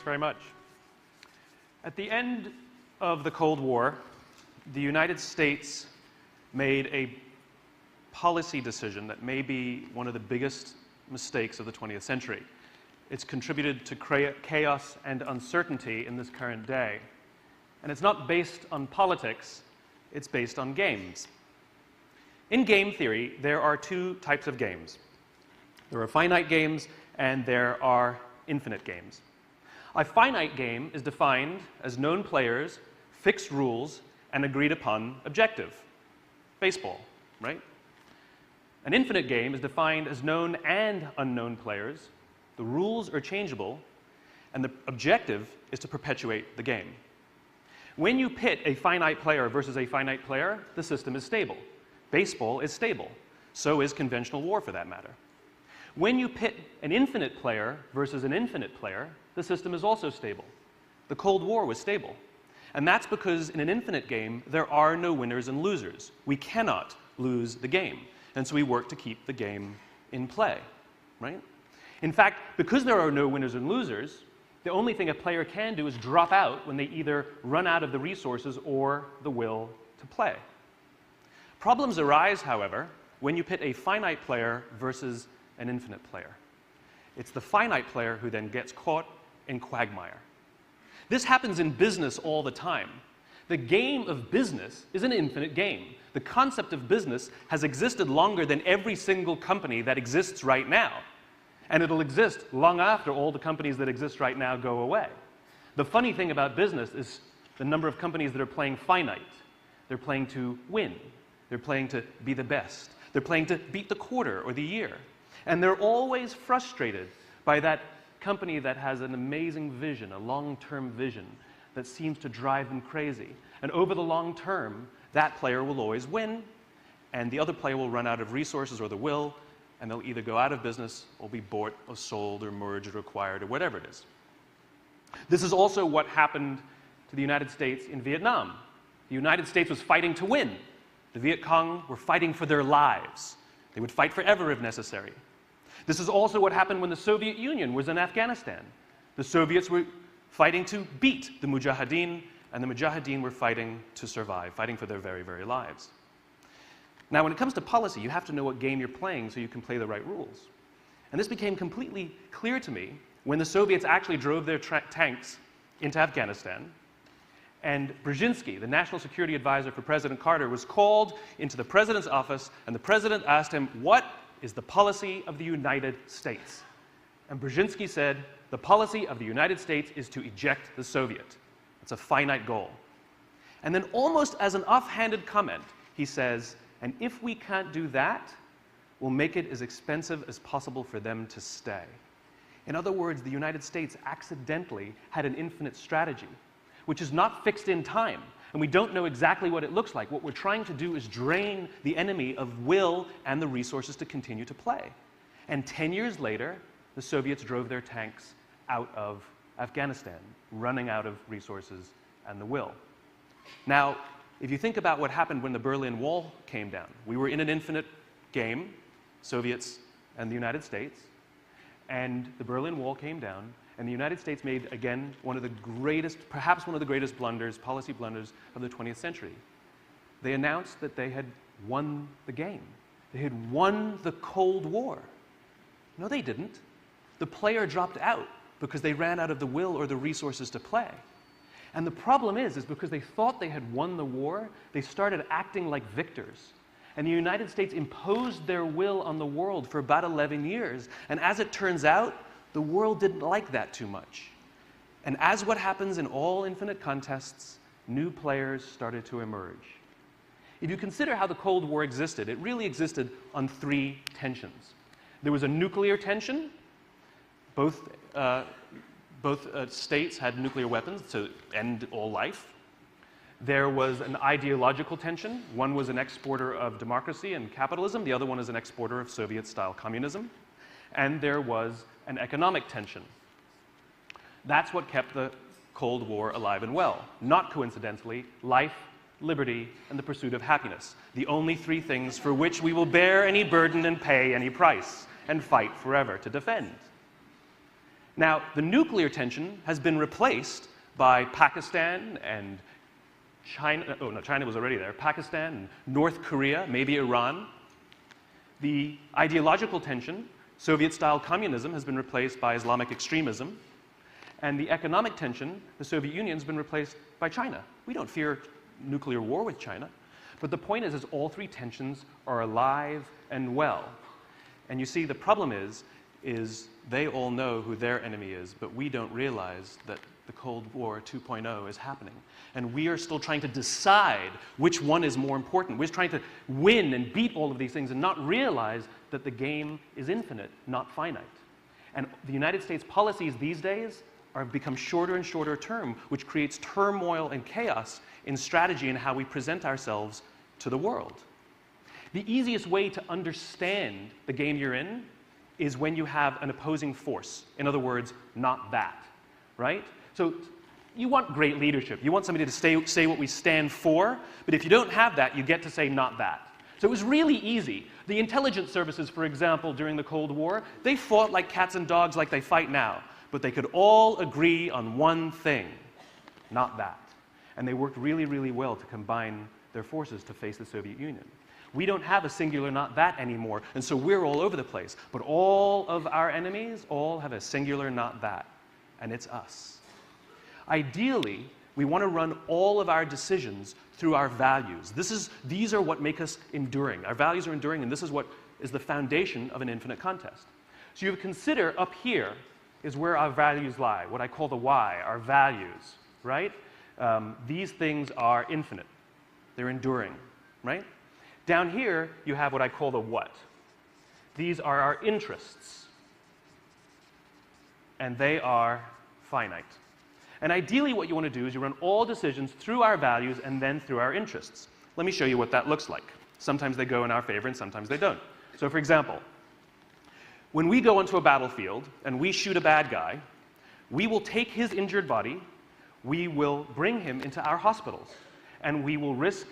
very much. At the end of the Cold War, the United States made a policy decision that may be one of the biggest mistakes of the 20th century. It's contributed to chaos and uncertainty in this current day. And it's not based on politics, it's based on games. In game theory, there are two types of games. There are finite games and there are infinite games. A finite game is defined as known players, fixed rules, and agreed upon objective. Baseball, right? An infinite game is defined as known and unknown players. The rules are changeable, and the objective is to perpetuate the game. When you pit a finite player versus a finite player, the system is stable. Baseball is stable. So is conventional war, for that matter. When you pit an infinite player versus an infinite player, the system is also stable. The Cold War was stable. And that's because in an infinite game, there are no winners and losers. We cannot lose the game. And so we work to keep the game in play, right? In fact, because there are no winners and losers, the only thing a player can do is drop out when they either run out of the resources or the will to play. Problems arise, however, when you pit a finite player versus an infinite player. It's the finite player who then gets caught in quagmire. This happens in business all the time. The game of business is an infinite game. The concept of business has existed longer than every single company that exists right now. And it'll exist long after all the companies that exist right now go away. The funny thing about business is the number of companies that are playing finite. They're playing to win. They're playing to be the best. They're playing to beat the quarter or the year. And they're always frustrated by that company that has an amazing vision, a long-term vision that seems to drive them crazy. And over the long term, that player will always win, and the other player will run out of resources or the will, and they'll either go out of business or be bought or sold or merged or acquired or whatever it is. This is also what happened to the United States in Vietnam. The United States was fighting to win. The Viet Cong were fighting for their lives. They would fight forever if necessary. This is also what happened when the Soviet Union was in Afghanistan. The Soviets were fighting to beat the Mujahideen, and the Mujahideen were fighting to survive, fighting for their very, very lives. Now, when it comes to policy, you have to know what game you're playing so you can play the right rules. And this became completely clear to me when the Soviets actually drove their tanks into Afghanistan, and Brzezinski, the national security advisor for President Carter, was called into the president's office, and the president asked him, "What is the policy of the United States?" And Brzezinski said, "The policy of the United States is to eject the Soviet." It's a finite goal. And then almost as an offhanded comment, he says, "And if we can't do that, we'll make it as expensive as possible for them to stay." In other words, the United States accidentally had an infinite strategy, which is not fixed in time, and we don't know exactly what it looks like. What we're trying to do is drain the enemy of will and the resources to continue to play. And 10 years later, the Soviets drove their tanks out of Afghanistan, running out of resources and the will. Now, if you think about what happened when the Berlin Wall came down, we were in an infinite game, Soviets and the United States, and the Berlin Wall came down, and the United States made, again, one of the greatest, perhaps one of the greatest blunders, policy blunders of the 20th century. They announced that they had won the game. They had won the Cold War. No, they didn't. The player dropped out because they ran out of the will or the resources to play. And the problem is because they thought they had won the war, they started acting like victors. And the United States imposed their will on the world for about 11 years. And as it turns out, the world didn't like that too much. And as what happens in all infinite contests, new players started to emerge. If you consider how the Cold War existed, it really existed on three tensions. There was a nuclear tension. Both states had nuclear weapons to end all life. There was an ideological tension. One was an exporter of democracy and capitalism. The other one is an exporter of Soviet-style communism. And there was an economic tension. That's what kept the Cold War alive and well. Not coincidentally, life, liberty, and the pursuit of happiness. The only three things for which we will bear any burden and pay any price and fight forever to defend. Now, the nuclear tension has been replaced by Pakistan and China. Oh, no, China was already there. Pakistan and North Korea, maybe Iran. The ideological tension, Soviet-style communism, has been replaced by Islamic extremism. And the economic tension, the Soviet Union, has been replaced by China. We don't fear nuclear war with China. But the point is all three tensions are alive and well. And you see, the problem is they all know who their enemy is, but we don't realize that the Cold War 2.0 is happening. And we are still trying to decide which one is more important. We're trying to win and beat all of these things and not realize that the game is infinite, not finite. And the United States policies these days have become shorter and shorter term, which creates turmoil and chaos in strategy and how we present ourselves to the world. The easiest way to understand the game you're in is when you have an opposing force. In other words, not that, right? So you want great leadership. You want somebody to say what we stand for, but if you don't have that, you get to say not that. So it was really easy. The intelligence services, for example, during the Cold War, they fought like cats and dogs like they fight now, but they could all agree on one thing, not that. And they worked really, really well to combine their forces to face the Soviet Union. We don't have a singular not that anymore, and so we're all over the place. But all of our enemies all have a singular not that, and it's us. Ideally, we want to run all of our decisions through our values. These are what make us enduring. Our values are enduring, and this is what is the foundation of an infinite contest. So you consider up here is where our values lie, what I call the why, our values, right? These things are infinite. They're enduring, right? Down here, you have what I call the what. These are our interests, and they are finite. And ideally, what you want to do is you run all decisions through our values and then through our interests. Let me show you what that looks like. Sometimes they go in our favor and sometimes they don't. So for example, when we go onto a battlefield and we shoot a bad guy, we will take his injured body, we will bring him into our hospitals, and we will risk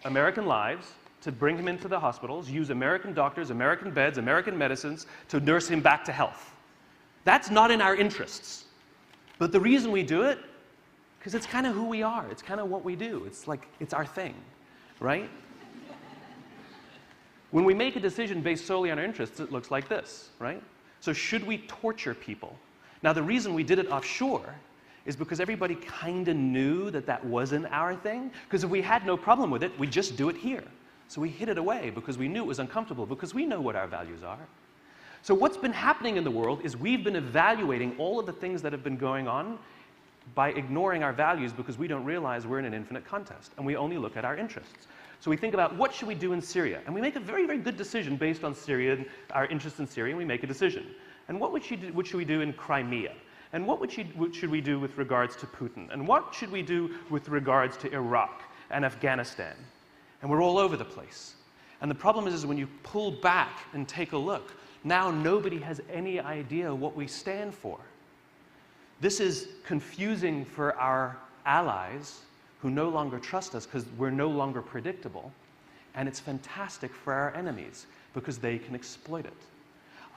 American lives to bring him into the hospitals, use American doctors, American beds, American medicines to nurse him back to health. That's not in our interests. But the reason we do it, because it's kind of who we are. It's kind of what we do. It's like, it's our thing, right? When we make a decision based solely on our interests, it looks like this, right? So should we torture people? Now, the reason we did it offshore is because everybody kind of knew that that wasn't our thing. Because if we had no problem with it, we'd just do it here. So we hid it away because we knew it was uncomfortable, because we know what our values are. So what's been happening in the world is we've been evaluating all of the things that have been going on by ignoring our values because we don't realize we're in an infinite contest, and we only look at our interests. So we think about what should we do in Syria, and we make a very, very good decision based on Syria and our interest in Syria, and we make a decision. And what should we do in Crimea? And what should we do with regards to Putin? And what should we do with regards to Iraq and Afghanistan? And we're all over the place. And the problem is when you pull back and take a look, now nobody has any idea what we stand for. This is confusing for our allies who no longer trust us because we're no longer predictable. And it's fantastic for our enemies because they can exploit it.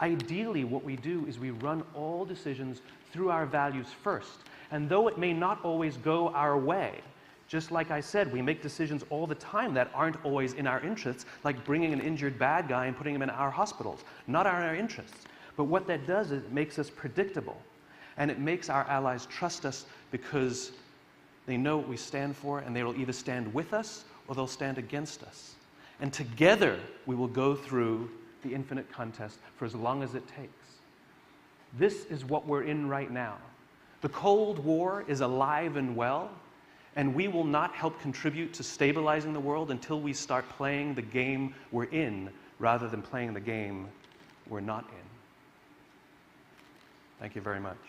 Ideally, what we do is we run all decisions through our values first. And though it may not always go our way, just like I said, we make decisions all the time that aren't always in our interests, like bringing an injured bad guy and putting him in our hospitals. Not in our interests. But what that does is it makes us predictable. And it makes our allies trust us because they know what we stand for, and they will either stand with us or they'll stand against us. And together, we will go through the infinite contest for as long as it takes. This is what we're in right now. The Cold War is alive and well, and we will not help contribute to stabilizing the world until we start playing the game we're in rather than playing the game we're not in. Thank you very much.